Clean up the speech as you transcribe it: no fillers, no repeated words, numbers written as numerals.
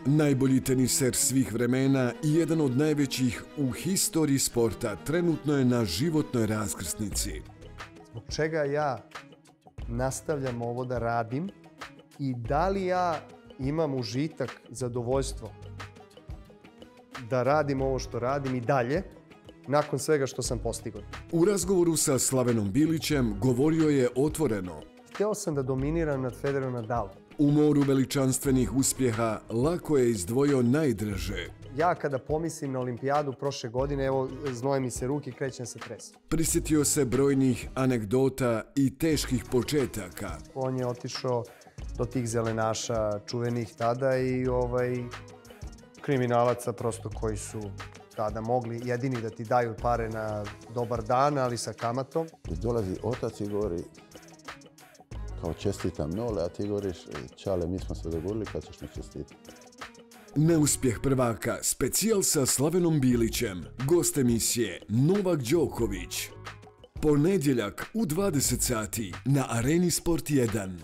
Najbolji teniser svih vremena i jedan od najvećih u historiji sporta trenutno je na životnoj raskrsnici. Zbog čega ja nastavljam ovo da radim i da li ja imam užitak, zadovoljstvo da radim ovo što radim i dalje nakon svega što sam postigao. U razgovoru sa Slavenom Bilićem govorio je otvoreno. Hteo sam da dominiram nad Federerom Nadalom. U moru veličanstvenih uspjeha lako je izdvojio najdraže. Ja kada pomislim na olimpijadu prošle godine, evo, znoje mi se ruke i krećem se tresa. Prisjetio se brojnih anegdota i teških početaka. On je otišao do tih zelenaša čuvenih tada i kriminalaca prosto koji su tada mogli jedini da ti daju pare na dobar dan, ali sa kamatom. Dolazi otac i govori kao čestitam Nole, a ti govoriš čale, mi smo se dogovorili kad ćeš mi čestiti. Neuspjeh prvaka, specijal sa Slavenom Bilićem, gost emisije Novak Đoković. Ponedjeljak u 20 sati na Areni Sport 1.